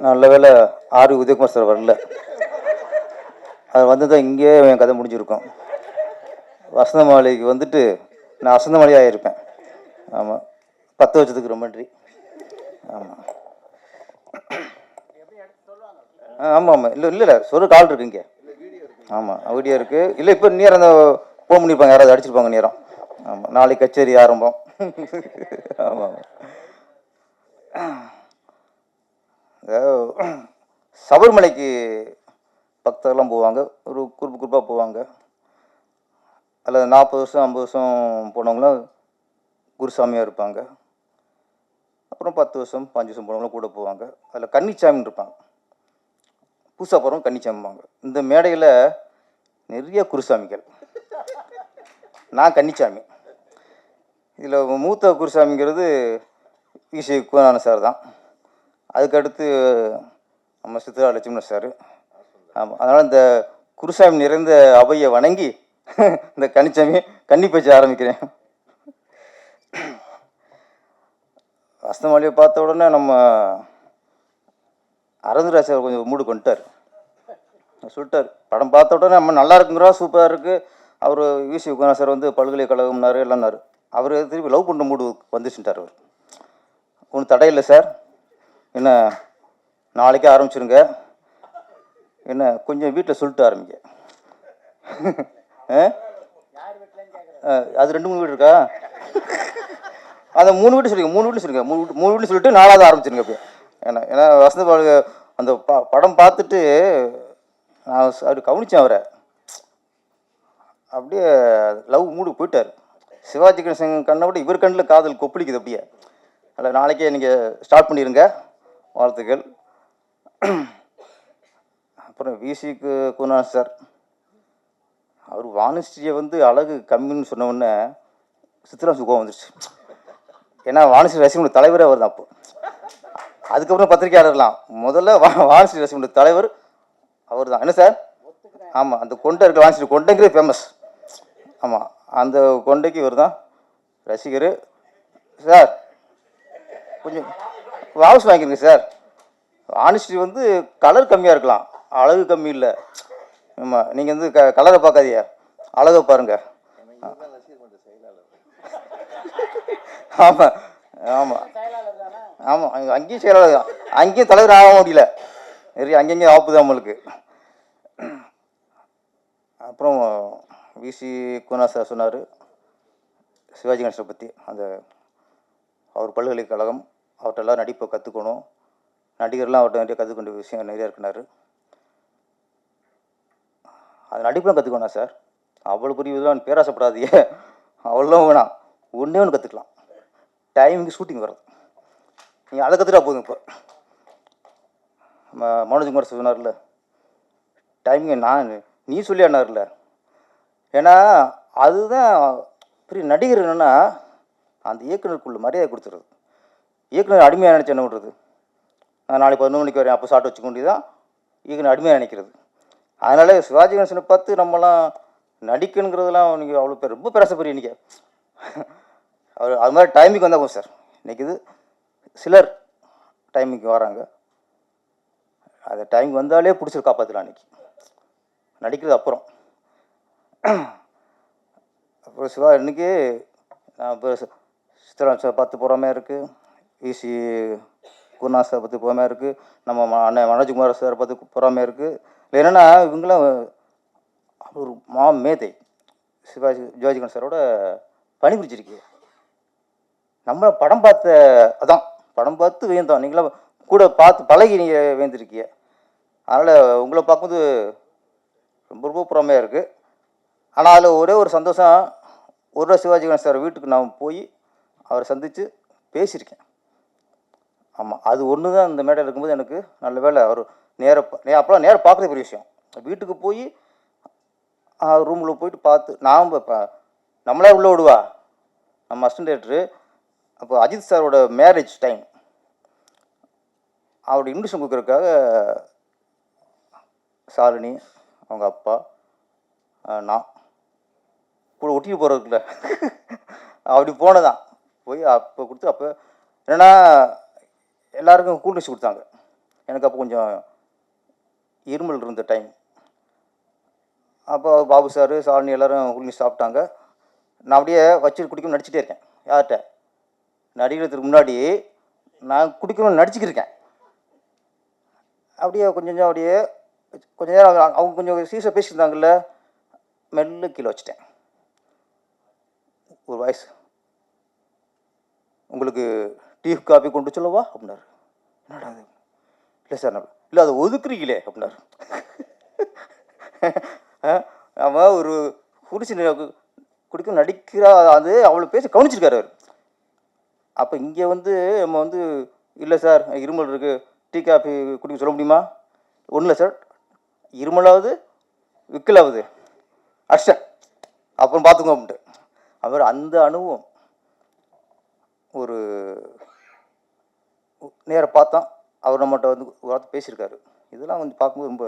நல்ல வேளை R Udhayakumar sir வரல. அது வந்து தான் இங்கேயே என் கதை முடிஞ்சிருக்கும். வசந்த மாளிகைக்கு வந்துட்டு நான் வசந்த மாளிகை ஆகியிருப்பேன். ஆமாம், 10 வருஷத்துக்கு ரொம்ப நன்றி. ஆமாம் ஆமாம் ஆமாம். இல்லை இல்லை இல்லை, சொல்ல கால் இருக்கு இங்கே. ஆமாம், வீடியோ இருக்குது. இல்லை இப்போ நேரம் அந்த ஃபோன் பண்ணியிருப்பாங்க, யாராவது அடிச்சிருப்பாங்க நேரம். ஆமாம், நாளைக்கு கச்சேரி ஆரம்பம். ஆமாம் ஆமாம். சபரிமலைக்கு பக்தர்லாம் போவாங்க, ஒரு குரூப்பாக போவாங்க. அதில் 40 வருஷம் 50 வருஷம் போனவங்களாம் குருசாமியாக இருப்பாங்க. அப்புறம் 10 வருஷம் 5 வருஷம் போனவங்களும் கூட போவாங்க. அதில் கன்னிச்சாமின்னு இருப்பாங்க, புதுசாக போகிறவங்க கன்னிச்சாமிப்பாங்க. இந்த மேடையில் நிறைய குருசாமிகள். நான் கன்னிச்சாமி. இதில் மூத்த குருசாமிங்கிறது ஈஸ்வரி குணான சார் தான். அதுக்கடுத்து நம்ம சித்ரா லட்சுமண சார். ஆமாம், அதனால் இந்த குருசாமி நிறைந்த அவையை வணங்கி இந்த கன்னிச்சாமி கன்னி பேச்சு ஆரம்பிக்கிறேன். வசந்தமாளியை பார்த்த உடனே நம்ம அரவிந்தராஜ் சார் கொஞ்சம் மூடு கொண்டுட்டார். சொல்லிட்டார், படம் பார்த்த உடனே நம்ம நல்லா இருக்குங்கிறோம், சூப்பராக இருக்குது. அவர் ஈஸ்வரி குணா சார் வந்து பல்கலைக்கழகம்னாரு எல்லாம்னாரு. அவர் திருப்பி லவ் பண்ணுற மூடு வந்துச்சுட்டார். அவர் ஒன்றும் தடையில்லை சார், என்ன நாளைக்கே ஆரம்பிச்சிருங்க, என்ன கொஞ்சம் வீட்டில் சொல்லிட்டு ஆரம்பிங்க. அது 2 3 வீடு இருக்கா? அதை 3 வீட்டு சொல்லுங்க, 3 வீட்டு சொல்லுங்க, 3 வீட்டு சொல்லிட்டு 4வது ஆரம்பிச்சிருங்க. இப்போ ஏன்னா வசந்த அந்த படம் பார்த்துட்டு நான் அப்படி கவனித்தேன் அவரை. அப்படியே லவ் மூடு போயிட்டார். சிவாஜி கணேசன் கண்ணை விட இவர் கண்ணில் காதல் கொப்பளிக்குது அப்படியே. அதில் நாளைக்கே நீங்கள் ஸ்டார்ட் பண்ணிடுங்க, வாழ்த்துக்கள். அப்புறம் விசிக்கு குணாஸ் சார், அவர் வாணிஸ்ரீயை வந்து அழகு கம்மின்னு சொன்ன உடனே சித்ரா சுகம் வந்துருச்சு. ஏன்னா வாணிஸ்ரீ ரசிகனுடைய தலைவரே அவர் தான். அப்போ அதுக்கப்புறம் பத்திரிகையாளர்லாம் முதல்ல வாணிஸ்ரீ ரசிகனுடைய தலைவர் அவர் தான். என்ன சார்? ஆமாம், அந்த கொண்டை இருக்க வாணிஸ்ரீ கொண்டைங்கிறது ஃபேமஸ். ஆமாம், அந்த கொண்டைக்கு இவர் தான் ரசிகர். சார் கொஞ்சம் வாபஸ் வாங்கிருங்க சார். வாணிஸ்ரீ வந்து கலர் கம்மியாக இருக்கலாம், அழகு கம்மி இல்லை. ஆமாம், நீங்கள் வந்து கலரை பார்க்காதீங்க, அழகை பாருங்க. ஆமாம் ஆமாம் ஆமாம், அங்கேயும் செயலாளர் தான், அங்கேயும் தலைவர் ஆக முடியல, நிறைய அங்கங்கேயும் ஆப்பு தான் நம்மளுக்கு. அப்புறம் விசி குணா சார் சொன்னார் சிவாஜி கணேசனை பற்றி. அந்த அவர் பல்கலைக்கழகம், அவர்கிட்ட எல்லாம் நடிப்பை கற்றுக்கணும், நடிகர்லாம் அவர்கிட்ட நிறைய கற்றுக்கொண்ட விஷயம் நிறையா இருக்குனாரு. அது நடிப்புலாம் கற்றுக்கணும் சார், அவ்வளோ பெரிய இதெல்லாம் பேராசப்படாதீங்க, அவ்வளோலாம் வேணாம், ஒன்றே ஒன்று கற்றுக்கலாம், டைமிங்கு ஷூட்டிங் வர்றது. நீங்கள் அதை கற்றுட்டா போதும். இப்போ மனோஜ்குமார் சொன்னார்ல, டைமிங்கை நீ சொல்லி ஆனார்ல. ஏன்னா அதுதான் பெரிய நடிகர். என்னென்னா அந்த இயக்குனருக்குள்ள மரியாதை கொடுத்துருது. இயக்குனர் அடிமையாக நினச்சி என்ன பண்ணுறது? நான் நாளைக்கு 11 மணிக்கு வரேன், அப்போ சாப்பிட்டு வச்சுக்க வேண்டியதான் இயக்குனர் அடிமையாக நினைக்கிறது. அதனால் சிவாஜி கணேசனை பார்த்து நம்மலாம் நடிக்கணுங்கிறதுலாம் நீங்கள் அவ்வளோ பேர் ரொம்ப பேராசப்படுறீங்க. இன்றைக்கி அவர் அது மாதிரி டைமிங்க்கு வந்தால் போதும் சார். இன்றைக்கி இது சிலர் டைமிங்க்கு வராங்க, அது டைம் வந்தாலே பிடிச்சி காப்பாற்றலாம். அன்றைக்கி நடிக்கிறது அப்புறம். அப்புறம் சிவா இன்றைக்கி நான் இப்போ சித்ரா சார் பார்த்து போகிற மாதிரி இருக்குது, விசி குருநாத் சார் பார்த்து போகிற மாதிரி இருக்குது, நம்ம அண்ணன் மனோஜ்குமார் சார் பார்த்து போகிற மாதிரி இருக்குது. இல்லை என்னென்னா இவங்களாம் ஒரு மேதை சிவாஜி கணேசன் சாரோட பணிபுரிச்சிருக்கு. நம்ம படம் பார்த்த அதான் படம் பார்த்து வியந்தோம், நீங்களாம் கூட பார்த்து பழகி நீங்கள் வியந்திருக்கீங்க. அதனால் உங்களை பார்க்கும்போது ரொம்ப ரொம்ப புறமையாக இருக்குது. ஆனால் அதில் ஒரே ஒரு சந்தோஷம், ஒரு சிவாஜி கணேசன் சார் வீட்டுக்கு நான் போய் அவரை சந்தித்து பேசியிருக்கேன். ஆமாம், அது ஒன்று தான் இந்த மேடையில் இருக்கும்போது எனக்கு நல்ல வேலை அவர் அப்போலாம் நேராக பார்க்குறது பெரிய விஷயம். வீட்டுக்கு போய் ரூமில் போயிட்டு பார்த்து நாம் இப்போ நம்மளே உள்ளே விடுவா நம்ம அசிஸ்டன்ட் டைரக்டரு. அப்போ அஜித் சாரோட மேரேஜ் டைம், அவருடைய இன்விடேஷன் கொடுக்குறதுக்காக சாலினி அவங்க அப்பா நான் கூட ஒட்டிட்டு போகிறதுக்குல அப்படி போனதான் போய் அப்போ கொடுத்து. அப்போ என்னென்னா எல்லாருக்கும் கூல் ட்ரிங்க்ஸ் கொடுத்தாங்க. எனக்கு அப்போ கொஞ்சம் இருமல் இருந்த டைம். அப்போ பாபு சார், ஷாலினி எல்லோரும் உள்ள சாப்பிட்டாங்க. நான் அப்படியே வச்சு குடிக்கணும்னு நடிச்சிட்டே இருக்கேன். யார்கிட்ட? நடிக்கிறதுக்கு முன்னாடி நான் குடிக்கணும்னு நடிச்சுக்கிருக்கேன். அப்படியே கொஞ்சம் அப்படியே கொஞ்ச நேரம் அவங்க கொஞ்சம் சீரியஸாக பேசியிருந்தாங்கல்ல, மெல்ல கீழே வச்சுட்டேன். ஒரு வாய்ஸ், உங்களுக்கு டீ காஃபி கொண்டு சொல்லவா அப்படின்னாரு. என்னடா அது? இல்லை சார், இல்லை அதை ஒதுக்குறீங்களே அப்படின்னாரு. அவன் ஒரு குடிச்சு குடிக்க நடிக்கிறா, அது அவளை பேசி கவனிச்சிருக்காரு அவர். அப்போ இங்கே வந்து நம்ம வந்து இல்லை சார் இருமல் இருக்குது, டீ காஃபி குடிக்க சொல்ல முடியுமா? ஒன்றும் இல்லை சார், இருமலாவது விக்கலாவது அஷ்டன் அப்புறம் பார்த்துக்கோ அப்படின்ட்டு. அவர் அந்த அனுபவம் ஒரு நேராக பார்த்தோம். அவர் நம்மகிட்ட வந்து ஒரு வார்த்தை பேசியிருக்காரு. இதெல்லாம் வந்து பார்க்கும்போது ரொம்ப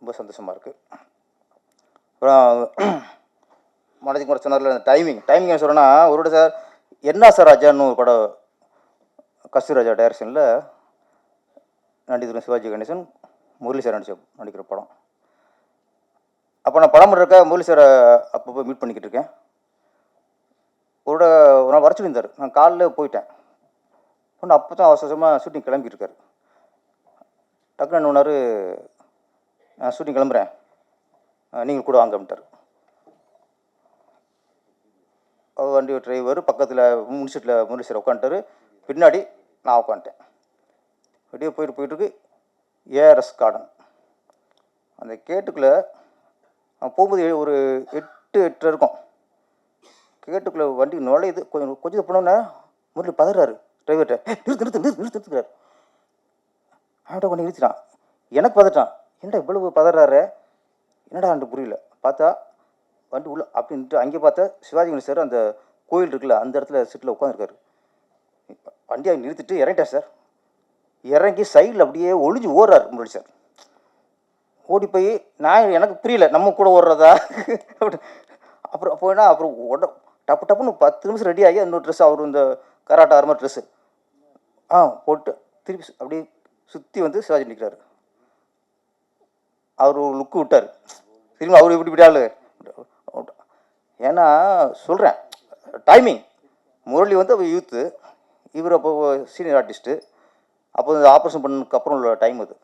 ரொம்ப சந்தோஷமாக இருக்குது. அப்புறம் மனோஜ்குமார் கூட சொன்னார்ல டைமிங் என்ன சொல்கிறேன்னா, ஒரு சார் என்ன சார் ராஜான்னு ஒரு படம் கஸ்தூரி ராஜா டைரக்ஷனில் நடிகர் சிவாஜி கணேசன் முரளி சார் நடிக்கிற படம். அப்போ நான் படம் பண்ணுறக்க முரளி சாரை அப்பப்போ மீட் பண்ணிக்கிட்டு இருக்கேன். ஒரு நாள் வர சொல்லியிருந்தார். நான் காலையில் போயிட்டேன். ஒன்று அப்போ தான் அவசரமாக ஷூட்டிங் கிளம்பிட்டு இருக்காரு. டக்குன்னு என்ன பண்ணார், நான் ஷூட்டிங் கிளம்புறேன், நீங்கள் கூட வாங்க அப்படின்ட்டார். வண்டி டிரைவர் பக்கத்தில் முனிசிட்டில் முரளி சார் உட்காந்துட்டார், பின்னாடி நான் உட்காந்துட்டேன். அப்படியே போயிட்டுருக்கு ஏஆர்எஸ் கார்டன். அந்த கேட்டுக்குள்ளே போகும்போது ஒரு 8:30 இருக்கும். கேட்டுக்குள்ளே வண்டி நுழையுது. கொஞ்சம் போனோன்னே முரளி பதறாரு டிரைவர்கிட்ட, நிறுத்துக்கிறார். அவன்கிட்ட கொஞ்சம் நிறுத்திட்டான். எனக்கு பதட்டான், என்னடா இவ்வளவு பதறாரு, என்னடான்னு புரியல. பார்த்தா வண்டி உள்ள அப்படின்ட்டு அங்கே பார்த்தா சிவாஜி கணேசன் சார் அந்த கோயில் இருக்குல்ல அந்த இடத்துல சீட்டில் உட்காந்துருக்காரு. வண்டியை நிறுத்திட்டு இறங்கிட்டார் சார். இறங்கி சைடில் அப்படியே ஒளிஞ்சு ஓடுறாரு முரளி சார். ஓடி போய் நான் எனக்கு புரியல நம்ம கூட ஓடுறதா அப்படி. அப்புறம் போயினா அப்புறம் டப்பு டப்புன்னு 10 நிமிஷம் ரெடி ஆகி இன்னொரு ட்ரெஸ் அவர் இந்த கராட்டா ஆர்மர் ட்ரெஸ்ஸு போட்டு திருப்பி அப்படியே சுற்றி வந்து சிவாஜி நிற்கிறாரு. அவர் ஒரு லுக்கு விட்டார். திரும்பி அவர் இப்படி விடாது. ஏன்னா சொல்கிறேன் டைமிங், முரளி வந்து அவர் யூத்து, இவர் அப்போ சீனியர் ஆர்டிஸ்ட்டு. அப்போ இந்த ஆப்ரேஷன் பண்ணதுக்கு அப்புறம் உள்ள டைம் அது.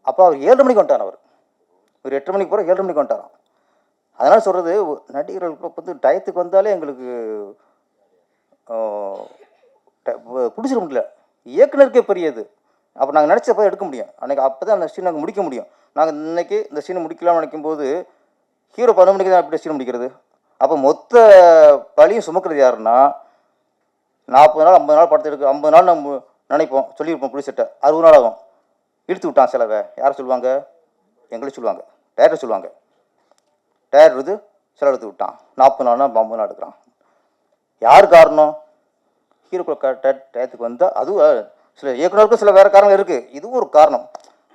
அப்போ அவர் 7:30 மணிக்கு வந்துட்டார். ஒரு 8:30 மணிக்கு போகிற 7:30 மணிக்கு வந்துட்டாராம். அதனால் சொல்கிறது நடிகர்களுக்கு வந்து டயத்துக்கு வந்தாலே எங்களுக்கு பிடிச்சிட முடியல. இயக்குனருக்கே பெரியது. அப்போ நாங்கள் நினச்சப்போ எடுக்க முடியும். அன்றைக்கி அப்போ தான் அந்த சீன் நாங்கள் முடிக்க முடியும். நாங்கள் இன்றைக்கி இந்த சீனை முடிக்கலாம்னு நினைக்கும்போது ஹீரோ 12 மணிக்கு தான் எப்படி சீன் முடிக்கிறது? அப்போ மொத்த பழியும் சுமக்கிறது யாருன்னா 40 நாள் 50 நாள் படத்தை எடுக்க 50 நாள் நம்ம நினைப்போம், சொல்லியிருப்போம் ப்ரொடியூசர்கிட்ட, 60 நாள் ஆகும். இழுத்து விட்டான் செலவை. யாரை சொல்லுவாங்க? எங்களை சொல்லுவாங்க, டேரக்டர் சொல்லுவாங்க. டேரக்டர் இது செலவு எடுத்து விட்டான், 40 நாள்னா 50 நாள் எடுக்கிறான். யார் காரணம்? ஹீரோக்குள்ள டயத்துக்கு வந்தால் அதுவும் சில இயக்குனருக்கும் சில வேறு காரணங்கள் இருக்குது. இதுவும் ஒரு காரணம்.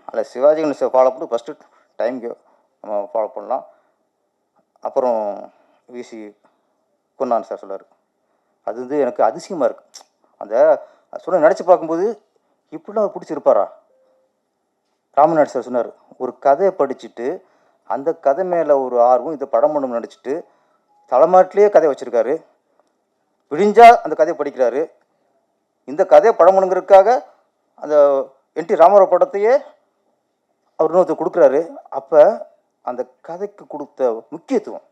அதில் சிவாஜி கணேசன் ஃபாலோ பண்ணி ஃபஸ்ட்டு டைமுக்கு நம்ம ஃபாலோ பண்ணலாம். அப்புறம் விசி குன்னான் சார் சொல்லார், அது வந்து எனக்கு அதிசயமாக இருக்குது. அந்த சொல்ல நினச்சி பார்க்கும்போது இப்படிலாம் அவர் பிடிச்சிருப்பாரா? ராமநாடு சார் சொன்னார், ஒரு கதையை படிச்சுட்டு அந்த கதை மேலே ஒரு ஆர்வம், இதை படம் பண்ணணும் நடிச்சுட்டு தலைமாட்டிலேயே கதையை வச்சுருக்காரு. விழிஞ்சால் அந்த கதையை படிக்கிறாரு. இந்த கதையை படம் பண்ணுங்கிறதுக்காக அந்த என்டி ராமராவ் படத்தையே அவர் இன்னொருத்தர் கொடுக்குறாரு. அப்போ அந்த கதைக்கு கொடுத்த முக்கியத்துவம்,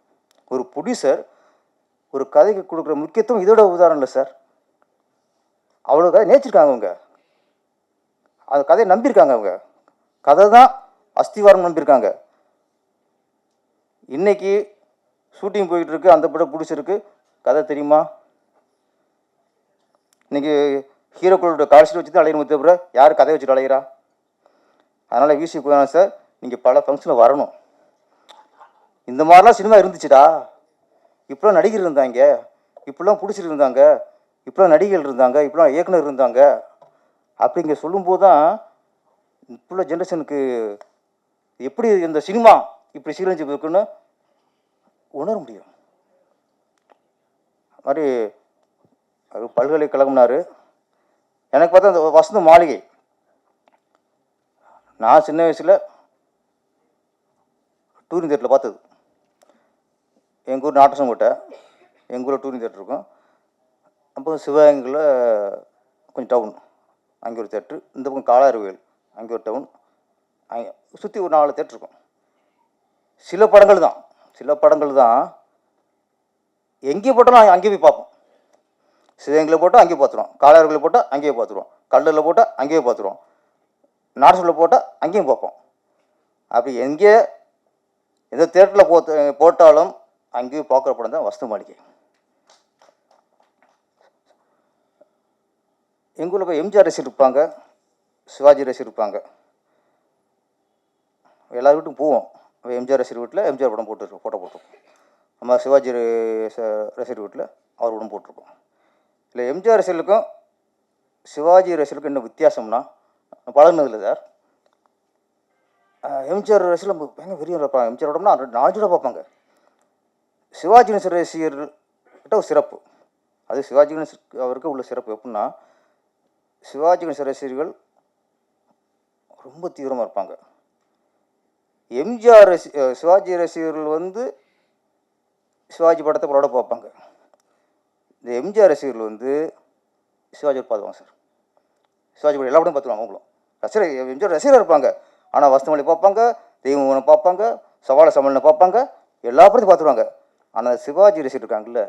ஒரு ப்ரொடியூசர் ஒரு கதைக்கு கொடுக்குற முக்கியத்துவம் இதோட உதாரணம் இல்லை சார். அவ்வளோ கதை நேச்சிருக்காங்க அவங்க, அந்த கதையை நம்பியிருக்காங்க. அவங்க கதை தான் அஸ்திவாரம் நம்பியிருக்காங்க. இன்னைக்கு ஷூட்டிங் போயிட்டு இருக்கு, அந்த படம் ப்ரொடியூசருக்கு கதை தெரியுமா? இன்னைக்கு ஹீரோக்களோட கால்ஷீட் வச்சு தான் அலையிற தவிர யார் கதை வச்சுட்டு அலைகிறா? அதனால் விசி குணால் சார், நீங்கள் பல ஃபங்க்ஷனில் வரணும். இந்த மாதிரிலாம் சினிமா இருந்துச்சுடா, இப்போலாம் நடிகர் இருந்தாங்க, இப்படிலாம் பிடிச்சிட்டு இருந்தாங்க, இப்போலாம் நடிகர்கள் இருந்தாங்க, இப்போலாம் இயக்குனர் இருந்தாங்க அப்படிங்க சொல்லும்போது தான் இப்போ ஜென்ரேஷனுக்கு எப்படி இந்த சினிமா இப்படி சீரழிஞ்சு இருக்குன்னு உணர முடியும். அது மாதிரி பல்கலைக்கழகம்னாரு. எனக்கு பார்த்தா அந்த வசந்த மாளிகை நான் சின்ன வயசில் டூரிங் தேட்டரில் பார்த்தது. எங்கள் ஊர் நாட்டசங்கோட்டை, எங்கள் ஊரில் டூரிங் தேட்டர் இருக்கும். அப்போ சிவகங்கையில் கொஞ்சம் டவுன், அங்கே ஒரு தேட்ரு. இந்த பக்கம் காலாறுவேல், அங்கே ஒரு டவுன். அங்கே சுற்றி ஒரு 4 தேட்டர் இருக்கும். சில படங்கள் தான் எங்கே போட்டாலும் அங்கேயே போய் பார்ப்போம். சிவகங்கையில் போட்டால் அங்கேயே பார்த்துருவோம், காலாறுவேலில் போட்டால் அங்கேயே பார்த்துருவோம், கல்லூரில் போட்டால் அங்கேயே பார்த்துருவோம், நாட்டசங்கில் போட்டால் அங்கேயும் பார்ப்போம். அப்படி எங்கே எந்த தேட்டரில் போட்டாலும் அங்கேயும் பார்க்குற படம் தான் வசந்த மாளிகை. எங்கள் ஊரில் போய் எம்ஜிஆர் ரசிகர் இருப்பாங்க, சிவாஜி ரசிகர் இருப்பாங்க. எல்லார் வீட்டுக்கும் போவோம். எம்ஜிஆர் ரசிகர் வீட்டில் எம்ஜிஆர் படம் ஃபோட்டோ போட்டிருக்கோம். நம்ம சிவாஜி ரசிகர் வீட்டில் அவர் படம் போட்டிருக்கோம். இல்லை எம்ஜிஆர் ரசிகர்களுக்கும் சிவாஜி ரசிகர்களுக்கும் என்ன வித்தியாசம்னா, பழகினதில்லை சார். எம்ஜிஆர் ரசிகர்கள் பயங்கர வெறியாக இருப்பாங்க. எம்ஜிஆர் படம்னா 4 தடவை பார்ப்பாங்க. சிவாஜி ரசிகர்கிட்ட ஒரு சிறப்பு, அது சிவாஜி அவருக்கு உள்ள சிறப்பு எப்படின்னா, சிவாஜி ரசிகர்கள் ரொம்ப தீவிரமாக இருப்பாங்க. எம்ஜிஆர் சிவாஜி ரசிகர்கள் வந்து சிவாஜி படத்தை படம் பார்ப்பாங்க. இந்த எம்ஜிஆர் ரசிகர்கள் வந்து சிவாஜி பார்த்துவாங்க சார். சிவாஜி படம் எல்லா படம் பார்த்துருவாங்க. அவங்களும் ரசிகர், எம்ஜிஆர் ரசிகராக இருப்பாங்க. ஆனால் வசந்த மாளிகை பார்ப்பாங்க, தெய்வம் பார்ப்பாங்க, சவால சமல்னு பார்ப்பாங்க, எல்லா படத்தையும் பார்த்துருவாங்க. ஆனால் சிவாஜி ரசிகர் இருக்காங்கல்ல,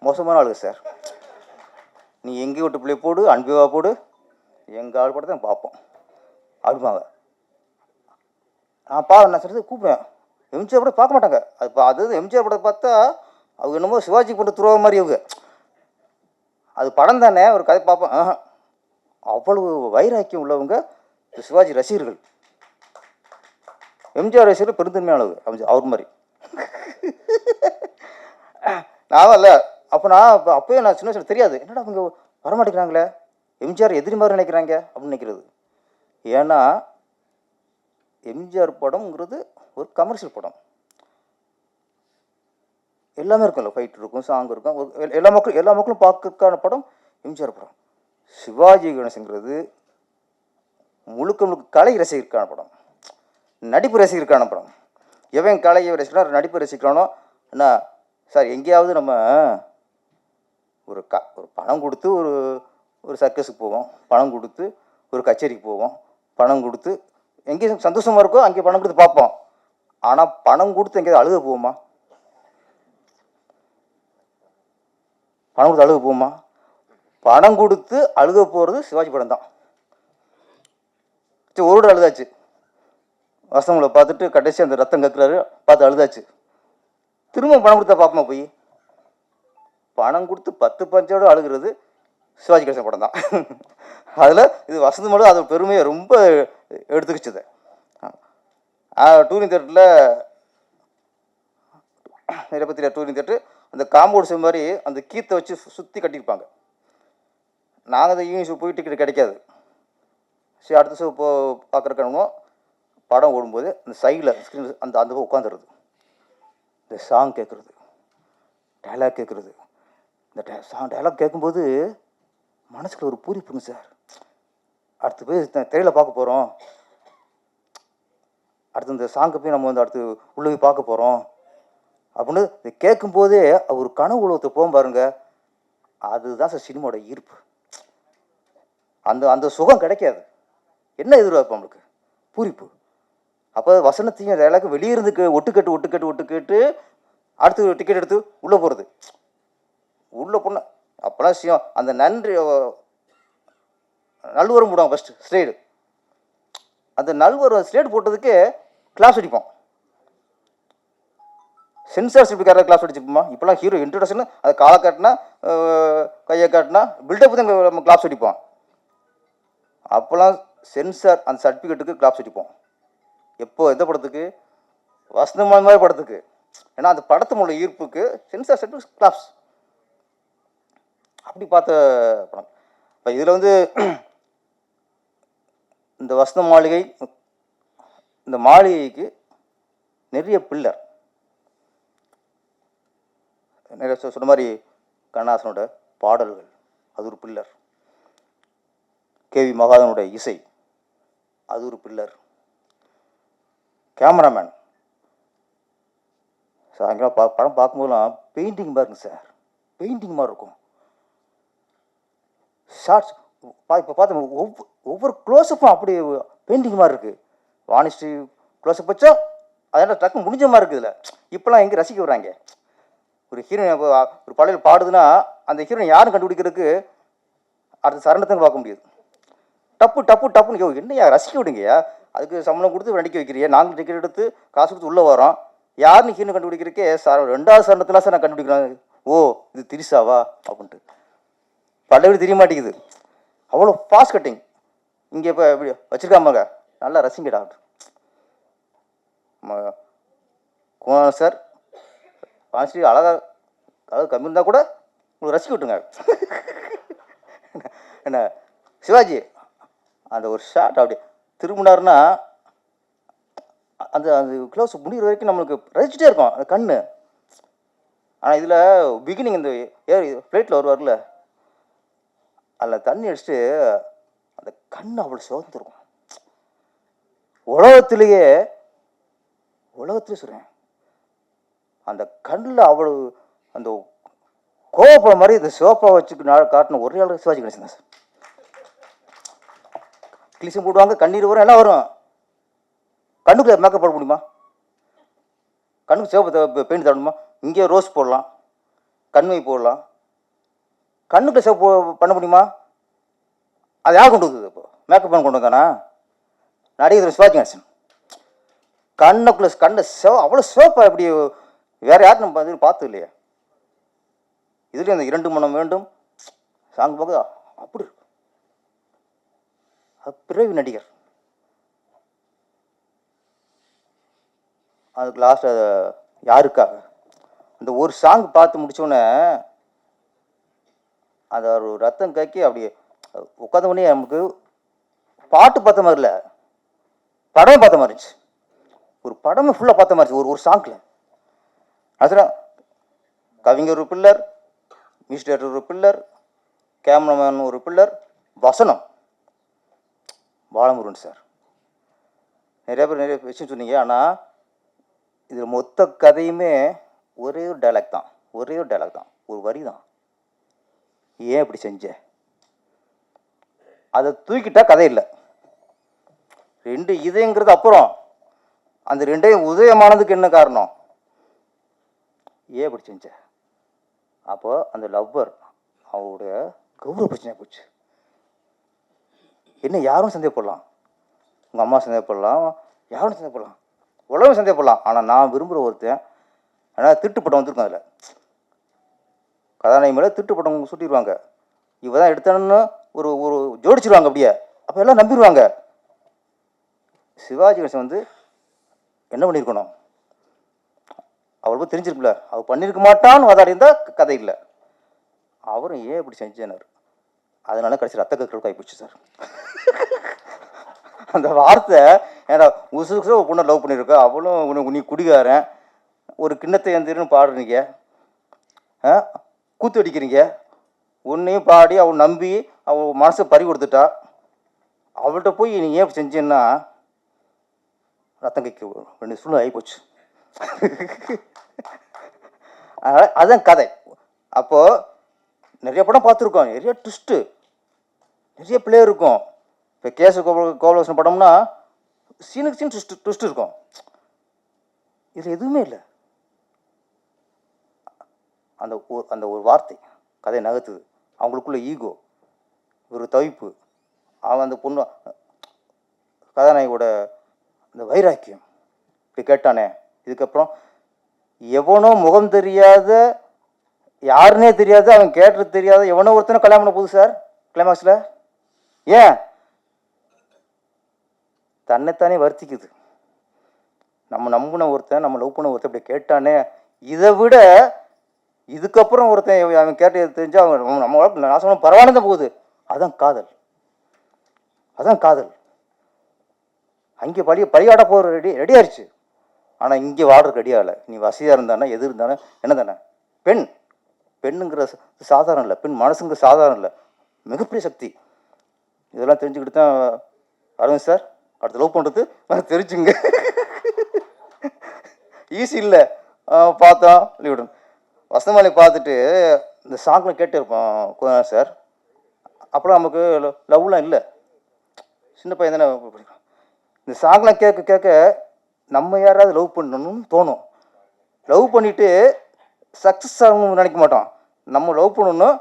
மோசமான ஆளுங்க சார். நீ எங்கே விட்டு பிள்ளை போடு, அன்பிவா போடு, எங்கள் ஆள் படத்தை பார்ப்போம் அப்படிப்பாங்க. நான் சொல்கிறது கூப்பிடுவேன். எம்ஜிஆர் படம் பார்க்க மாட்டாங்க. அது எம்ஜிஆர் படத்தை பார்த்தா அவங்க என்னமோ சிவாஜி போட்டு துருவ மாதிரி அவங்க. அது படம் தானே, ஒரு கதை பார்ப்பேன். அவ்வளவு வைராக்கியம் உள்ளவங்க சிவாஜி ரசிகர்கள். எம்ஜிஆர் ரசிகர்கள் பெருந்தன்மையானவங்க அவர் மாதிரி. நான் இல்லை அப்போ அப்போயே நான் சின்ன வயசுல தெரியாது, என்னடா அவங்க வரமாட்டேங்கிறாங்களே, எம்ஜிஆர் எதிரி மாதிரி நினைக்கிறாங்க அப்படின்னு நினைக்கிறது. ஏன்னா எம்ஜிஆர் படம்ங்கிறது ஒரு கமர்ஷியல் படம். எல்லாமே இருக்கும்ல, ஃபைட் இருக்கும், சாங் இருக்கும், எல்லா மக்களும் பார்க்கறதுக்கான படம் எம்ஜிஆர் படம். சிவாஜி கணேசங்கிறது முழுக்க கலை ரசிகருக்கான படம், நடிப்பு ரசிகருக்கான படம். எவன் கலையை ரசிக்கிறானோ நடிப்பு ரசிக்கிறானோ என்ன சார், எங்கேயாவது நம்ம ஒரு பணம் கொடுத்து ஒரு சர்க்கஸுக்கு போவோம், பணம் கொடுத்து ஒரு கச்சேரிக்கு போவோம், பணம் கொடுத்து எங்கேயும் சந்தோஷமாக இருக்கோ அங்கே பணம் கொடுத்து பார்ப்போம். ஆனால் பணம் கொடுத்து எங்கேயாவது அழுக போவோமா? பணம் கொடுத்து அழுக போவோமா? பணம் கொடுத்து அழுக போகிறது சிவாஜி படம் தான். சரி, ஒரு அழுதாச்சு, வசங்களை பார்த்துட்டு கடைசி அந்த ரத்தம் கக்குறாரு பார்த்து அழுதாச்சு. திரும்ப பணம் கொடுத்தா பார்ப்போமா? போய் பணம் கொடுத்து 10 பஞ்சோடு அழுகிறது சிவாஜி கணேசன் படம் தான். அதில் இது வசந்த மாளிகை அது பெருமையை ரொம்ப எடுத்துக்கிச்சது. டூரிங் தேட்டரில் நிரப்பத்தில டூரிங் தேட்டரு அந்த காம்பவுண்ட் ஷோ மாதிரி அந்த கீத்தை வச்சு சுற்றி கட்டியிருப்பாங்க. நாங்கள் அந்த ஈவினிங் ஷோ போய் டிக்கெட் கிடைக்காது. சரி, அடுத்த ஷோ பார்க்குறக்கணும். படம் ஓடும்போது அந்த சைடில் ஸ்க்ரீன் அந்த உட்காந்துருது, இந்த சாங் கேட்குறது, டைலாக் கேட்குறது. இந்த டைலாக் கேட்கும்போது மனசுக்குள்ள ஒரு பூரிப்புங்க சார். அடுத்து போய் திரையில் பார்க்க போகிறோம், அடுத்து இந்த சாங்கை போய் நம்ம அடுத்து உள்ளே போய் பார்க்க போகிறோம் அப்படின்னு இதை கேட்கும்போதே ஒரு கனவு உலகத்தை போகும் பாருங்க. அதுதான் சார் சினிமாவோட ஈர்ப்பு. அந்த சுகம் கிடைக்காது. என்ன எதிர்பார்ப்பு நம்மளுக்கு? பூரிப்பு. அப்போ வசனத்தையும் டைலாக்கும் வெளியே இருந்து ஒட்டு கேட்டு அடுத்து டிக்கெட் எடுத்து உள்ளே போகிறது. உள்ளே போன அப்போலாம் விஷயம் அந்த நன்றி நல்வரம் போடுவாங்க ஃபஸ்ட்டு ஸ்லைடு. அந்த நல்வரம் ஸ்லைடு போட்டதுக்கு கிளாஸ் அடிப்போம். சென்சார் சிப்டுக்கார கிளாஸ் அடிச்சுப்போமா? இப்போலாம் ஹீரோ இன்ட்ரடக்ஷன் அதை காலை காட்டினா கையை காட்டினா பில்டப் தான் நம்ம கிளாஸ் அடிப்போம். அப்போலாம் சென்சார் அந்த சர்டிஃபிகேட்டுக்கு கிளாஸ் அடிப்போம். எப்போ எந்த படத்துக்கு? வசந்த மாளிகை மாதிரி படத்துக்கு. ஏன்னா அந்த படத்தினோட ஈர்ப்புக்கு சென்சார் சர்டிஃபிகேட் கிளாஸ். அப்படி பார்த்த படம். இப்போ இதில் வந்து இந்த வசந்த மாளிகை, இந்த மாளிகைக்கு நிறைய பில்லர், நிறைய சொன்ன மாதிரி கண்ணாசனோட பாடல்கள் அது ஒரு பில்லர், கேவி மகாதனுடைய இசை அது ஒரு பில்லர். கேமராமேன் சாயங்காலம் படம் பார்க்கும்போதெல்லாம் பெயிண்டிங் பாருங்க சார், பெயிண்டிங் மாதிரி இருக்கும். ஷார்ட்ஸ் இப்போ பார்த்தோம், ஒவ்வொரு க்ளோஸ்அப்பும் அப்படி பெயிண்டிங் மாதிரி இருக்குது. வானிஸ்டி க்ளோஸ்அப் வச்சா அதெல்லாம் டக்கு முடிஞ்ச மாதிரி இருக்குது. இதில் இப்போலாம் எங்கே ரசிக்க வர்றாங்க? ஒரு ஹீரோயின் ஒரு பழையில் பாடுதுன்னா அந்த ஹீரோயின் யாரும் கண்டுபிடிக்கிறதுக்கு அடுத்த சரணத்தை பார்க்க முடியாது. டப்பு டப்பு டப்புன்னு என்னையா ரசிக்க விடுங்கய்யா, அதுக்கு சம்பளம் கொடுத்து நடிக்க வைக்கிறியா, நாங்கள் டிக்கெட் எடுத்து காசு கொடுத்து உள்ளே வரோம், யாருன்னு ஹீரோயின் கண்டுபிடிக்கிறதுக்கே சார் 2வது சரணத்தில் சார் நான் கண்டுபிடிக்கிறேன். ஓ இது திரிசாவா அப்படின்ட்டு பல்லவி தெரிய மாட்டேங்குது. அவ்வளோ ஃபாஸ்ட் கட்டிங். இங்கே இப்போ இப்படி வச்சுருக்காமாங்க, நல்லா ரசிங்கடா. குமார் சார் பான்ஸ்ரீ அழகாக அழகு கம்மி இருந்தால் கூட உங்களுக்கு ரசிக்க விட்டுங்க. என்ன சிவாஜி அந்த ஒரு ஷாட் அப்படி திரும்பினாருன்னா அந்த அந்த க்ளோஸ் முடிகிற வரைக்கும் நம்மளுக்கு ரசிச்சுட்டே இருக்கும் அந்த கண்ணு. ஆனால் இதில் பிகினிங் இந்த ஃப்ளைட்டில் வருவார்ல, அதில் தண்ணி அடிச்சுட்டு அந்த கண் அவ்வளோ சிவந்துருக்கும். உலகத்திலேயே சொல்கிறேன், அந்த கண்ணில் அவ்வளோ அந்த கோவப்பட மாதிரி இந்த சிவப்பா வச்சு காட்டின ஒரே ஆள் சிவாஜி கணேசன் தான் சார். கிளிசம் போடுவாங்க, கண்ணீர் வரும், எல்லாம் வரும். கண்ணுக்குள்ள மேக்கப் போட முடியுமா? கண்ணுக்கு சிவப்பு பெயிண்ட் தரணுமா? இங்கே ரோஸ் போடலாம், கண்மை போடலாம், கண்ணுக்குள்ள சிவப்பு பண்ண முடியுமா? அது யார் கொண்டு வந்தது? இப்போ மேக்கப் பண்ண கொண்டு வந்தானா? நடிகர் சிவாஜி கணேசன். கண்ணுக்குள்ள கண்ணை அவ்வளோ சிவப்பா எப்படி வேற யாரும் நம்ம பார்த்தது இல்லையா? இதுலேயும் அந்த 2 மனம் வேண்டும் சாங் போக அப்படி இருக்கும். பிறவி நடிகர். அதுக்கு லாஸ்ட் யாருக்காக அந்த ஒரு சாங் பார்த்து முடிச்சோடனே அந்த ஒரு ரத்தம் கக்கி அப்படி உட்காந்த உடனே நமக்கு பாட்டு பார்த்த மாதிரி இல்லை, படமே பார்த்த மாதிரி இருந்துச்சு. ஒரு படமே ஃபுல்லாக பார்த்த மாதிரி இருந்துச்சு ஒரு சாங்கில். அதுதான் கவிஞர் ஒரு பில்லர், மியூசிக் டைரக்டர் ஒரு பில்லர், கேமராமேன் ஒரு பில்லர், வசனம் பாலமுருகன் சார். நிறைய பேர் நிறைய விஷயம் சொன்னீங்க. ஆனால் இதில் மொத்த கதையுமே ஒரே ஒரு டைலாக் தான், ஒரு வரி தான். ஏன் இப்படி செஞ்ச? அதை தூக்கிட்டா கதை இல்லை. 2 இதயங்கிறது அப்புறம், அந்த 2யும் உதயமானதுக்கு என்ன காரணம்? ஏன் இப்படி செஞ்ச? அப்போ அந்த லவ்வர் அவருடைய கௌரவ பிரச்சனை போச்சு. என்ன யாரும் சந்தேகப்படலாம், உங்கள் அம்மா சந்தேகப்படலாம், யாரும் சந்தேகப்படலாம், உலகம் சந்தேகப்படலாம். ஆனால் நான் விரும்புகிற ஒருத்தன், ஆனால் திருட்டுப்பட்டம் வந்திருக்கும். அதில் கதாநாயகி மேலே திருட்டுப்பட்டம் சுட்டிடுவாங்க, இவ தான் எடுத்தானு ஒரு ஒரு ஜோடிச்சிருவாங்க அப்படியே. அப்போ எல்லாம் நம்பிடுவாங்க. சிவாஜி கணேசன் வந்து என்ன பண்ணியிருக்கணும்? அவளுக்கு தெரிஞ்சிருக்குல்ல, அவள் பண்ணியிருக்க மாட்டான்னு வாதாடி இருந்தால் கதை இல்லை. அவரும் ஏன் இப்படி செஞ்சேனார். அதனால கடைசி ரத்த கற்கள் ஆகிப்போச்சு சார். அந்த வார்த்தை ஏன்னா உசு ஒரு பொண்ணை லவ் பண்ணியிருக்கா, அவளும் நீ குடிகாரன், ஒரு கிண்ணத்தை எந்திரன்னு பாடுறீங்க, கூத்து அடிக்கிறீங்க, உன்னையும் பாடி அவள் நம்பி அவள் மனசை பறி கொடுத்துட்டா. அவள்கிட்ட போய் நீ ஏன் செஞ்சேன்னா ரத்தம் கைக்கு 2 சூழ்நிலை ஆகிப்போச்சு. அதுதான் கதை. அப்போது நிறைய படம் பார்த்துருக்கோம், நிறைய ட்விஸ்ட்டு, நிறைய பிளே இருக்கும். இப்போ கேசு கோபாலகிருஷ்ணன் படம்னா சீனுக்கு சீன் ட்விஸ்ட் இருக்கும். இதில் எதுவுமே இல்லை. அந்த ஒரு வார்த்தை கதை நகர்த்துது. அவங்களுக்குள்ள ஈகோ, ஒரு தவிப்பு, அவன் அந்த பொண்ணு கதாநாயகியோட அந்த வைராக்கியம். இப்படி கேட்டானே, இதுக்கப்புறம் எவனோ முகம் தெரியாத, யாருன்னே தெரியாது, அவன் கேட்டது தெரியாத எவனோ ஒருத்தனை கல்யாணம் பண்ண போகுது சார் கிளைமாக்ஸில். ஏன்? தன்னைத்தானே வருத்திக்குது. நம்ம நம்பின ஒருத்தன், நம்ம லவ் பண்ண ஒருத்தன் இப்படி கேட்டானே, இதை விட இதுக்கப்புறம் ஒருத்தன் அவன் கேட்டு தெரிஞ்சா அவன் நம்ம நாசம் பரவாயில்ல தான் போகுது. அதான் காதல், அதான் காதல். அங்கே பழியாட போகிற ரெடி ஆயிடுச்சு. ஆனால் இங்கே வாடுறதுக்கு ரெடி ஆகலை. நீ வசதியாக இருந்தானே, எது இருந்தானே என்ன தானே. பெண்ணுங்கிற சாதாரணம் இல்லை, பெண் மனசுங்கிற சாதாரணம் இல்லை, மிகப்பெரிய சக்தி. இதெல்லாம் தெரிஞ்சுக்கிட்டு தான் அரவிந்த் சார் அடுத்து லவ் பண்ணுறது தெரிஞ்சுங்க. ஈஸி இல்லை. பார்த்தோம் லீவிடும். வசந்தமாலை பார்த்துட்டு இந்த சாங்கில் கேட்டு இருப்போம் சார். அப்புறம் நமக்கு லவ்லாம் இல்லை, சின்ன பையன் தானே. இந்த சாங்லாம் கேட்க கேட்க நம்ம யாராவது லவ் பண்ணணும்னு தோணும். லவ் பண்ணிவிட்டு சக்ஸஸ் ஆகணும்னு நினைக்க மாட்டோம். நம்ம லவ் பண்ணணும்,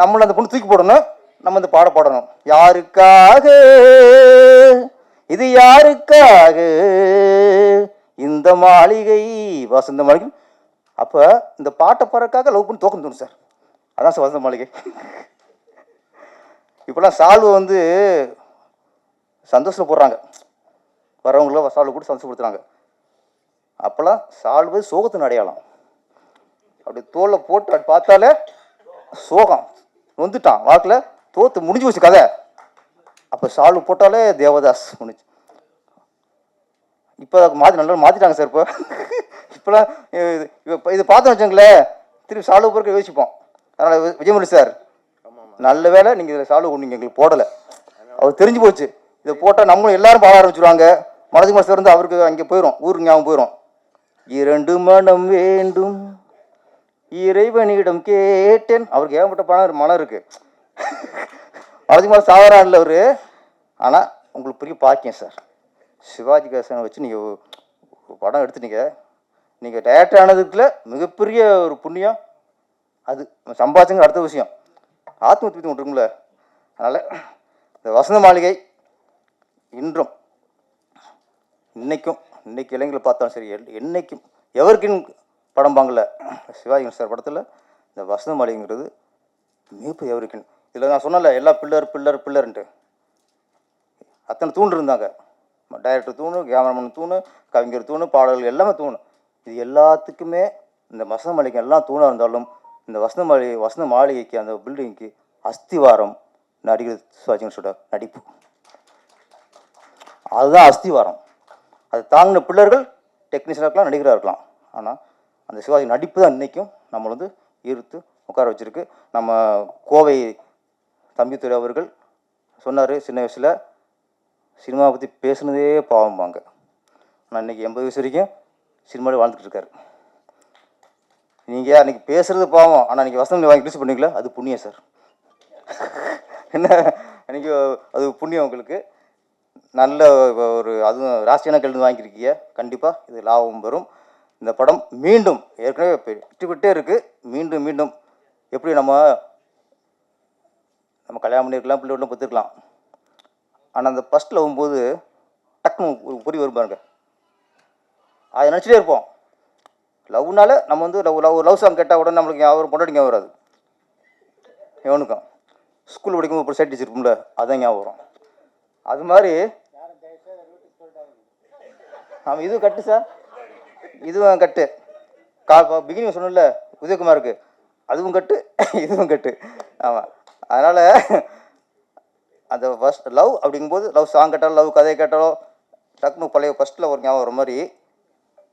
நம்மளை அந்த பொண்ணு தூக்கி போடணும், நம்ம இந்த பாடணும். யாருக்காக இது யாருக்காக இந்த மாளிகை வசந்த மாளிகை. அப்போ இந்த பாட்டை பாடுறதுக்காக லவ் பண்ணி தோக்கணும் தோணும் சார். அதான் சார் வசந்த மாளிகை. இப்போலாம் சால்வை சந்தோஷத்தில் போடுறாங்க, வரவங்கள சால்வை கூட சந்தோஷப்படுத்துறாங்க. அப்போல்லாம் சால்வு சோகத்தின் அடையாளம். அப்படி தோலை போட்டு அப்படி பார்த்தாலே சோகம், வந்துட்டான் வாக்கில், தோத்து முடிஞ்சு போச்சு கதை. அப்போ சால்வு போட்டாலே தேவதாஸ் முடிஞ்சு. இப்போ நல்லா மாற்றிட்டாங்க சார். இப்போலாம் இப்போ இது பார்த்தோன்னு வச்சுங்களேன், திருப்பி சால்வு போகிறக்க யோசிப்போம். அதனால் விஜயமுரளி சார் நல்ல வேலை நீங்கள் இதில் சால்வு கொண்டு எங்களுக்கு போடலை. அவர் தெரிஞ்சு போச்சு, இதை போட்டால் நம்மளும் எல்லாரும் பாட ஆரம்பிச்சுடுவாங்க. மனோஜ்குமார் சார் அவருக்கு அங்கே போயிடும், ஊருக்கு ஞாபகம் போயிடும். 2 மனம் வேண்டும் இறைவனிடம் கேட்டேன். அவருக்கு ஏகப்பட்ட மனம் இருக்கு. மனோஜ்குமார் சாதாரண இல்லை அவர். ஆனால் உங்களுக்கு பெரிய பாக்கியம் சார், சிவாஜி கணேசனை வச்சு நீங்கள் படம் எடுத்துட்டீங்க. நீங்கள் டேரக்டர் ஆனதுக்குள்ள மிகப்பெரிய ஒரு புண்ணியம். அது சம்பாதிச்சுங்க அடுத்த விஷயம், ஆத்ம திருப்தி ஒன்று இருக்கும்ல. அதனால் இந்த வசந்த மாளிகை இன்றும் இன்னைக்கு இளைஞர்களை பார்த்தாலும் சரி, என்னைக்கும் எவருக்கின் படம் பாங்கல சிவாஜி சார் படத்தில் இந்த வசந்த மாளிகைங்கிறது மிகப்பெரிய எவருக்கின். இதில் நான் சொன்னல எல்லா பில்லர்ன்ட்டு அத்தனை தூண் இருந்தாங்க. டைரக்டர் தூணு, கேமராமேன் தூணு, கவிஞர் தூணு, பாடல்கள் எல்லாமே தூணு. இது எல்லாத்துக்குமே இந்த வசந்த மாளிகை எல்லாம் தூணாக இருந்தாலும் இந்த வசந்த மாளிகைக்கு அந்த பில்டிங்க்கு அஸ்திவாரம் நடிகர் சிவாஜி கணேசனோட நடிப்பு. அதுதான் அஸ்திவாரம். அது தாங்கின பிள்ளர்கள் டெக்னீஷியனாக இருக்கலாம், நடிகராக இருக்கலாம். ஆனால் அந்த சிவாஜி நடிப்பு தான் இன்றைக்கும் நம்மளை ஈர்த்து உட்கார வச்சுருக்கு. நம்ம கோவை தம்பித்துறை அவர்கள் சொன்னார், சின்ன வயசில் சினிமாவை பற்றி பேசுனதே பாவம்பாங்க. ஆனால் இன்றைக்கி 80 வயசு வரைக்கும் சினிமாவில் வாழ்ந்துட்டு இருக்காரு. நீங்கள் அன்றைக்கி பேசுகிறது பாவம், ஆனால் இன்றைக்கி வசனம் வாங்கி ரிலீஸ் பண்ணிக்கல, அது புண்ணியம் சார். என்ன அன்றைக்கி அது புண்ணியம் உங்களுக்கு. நல்ல ஒரு அதுவும் ராசியான கேள்வி வாங்கியிருக்கீங்க. கண்டிப்பாக இது லாபம் வரும். இந்த படம் மீண்டும் ஏற்கனவே விட்டுக்கிட்டே இருக்குது, மீண்டும் எப்படி நம்ம கல்யாணம் பண்ணியிருக்கலாம், பிள்ளைகளும் பத்துருக்கலாம். ஆனால் அந்த ஃபஸ்ட்டில் வரும்போது டக்குன்னு ஒரு பொறி வரும் பாருங்க, அதை நினச்சிட்டே இருப்போம். லவ்னால நம்ம லவ் சாங் கேட்டால் உடனே நம்மளுக்கு ஞாபகம் பொண்டாட்டி ஞாபகம் வராது. எவனுக்கும் ஸ்கூல் படிக்கும் ஒரு சைட் டீச்சர் இருக்கும்ல, அதான் ஞாபகம் வரும். அது மாதிரி இதுவும் கட்டு சார், இதுவும் கட்டு. பிகினிங் சொன்னல உதயகுமாருக்கு, அதுவும் கட்டு, இதுவும் கட்டு. ஆமாம். அதனால் அந்த ஃபஸ்ட் லவ் அப்படிங்கும்போது லவ் சாங் கேட்டாலும் லவ் கதையை கேட்டாலும் டக்குனு பழைய ஃபஸ்ட்டில் ஒரு ஞாபகம் வர மாதிரி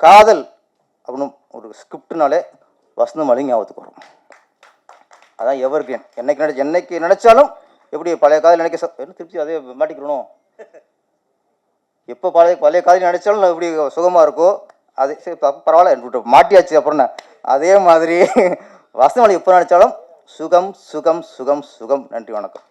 காதல் அப்படின்னு ஒரு ஸ்கிரிப்டுனாலே வசந்த மாளிகை ஞாபகத்துக்கு வரும். அதான் எவர்கிரீன். என்னைக்கு நினச்சாலும் எப்படி பழைய காதல் நினைக்க என்ன திருப்தி அதே மாட்டிக்கிறணும். எப்போ பழைய காதல் நினைச்சாலும் எப்படி சுகமாக இருக்கோ அதே சரி பரவாயில்ல மாட்டியாச்சு அப்புறம் அதே மாதிரி வசந்த மாளிகை எப்போ நினச்சாலும் சுகம் சுகம் சுகம் சுகம். நன்றி, வணக்கம்.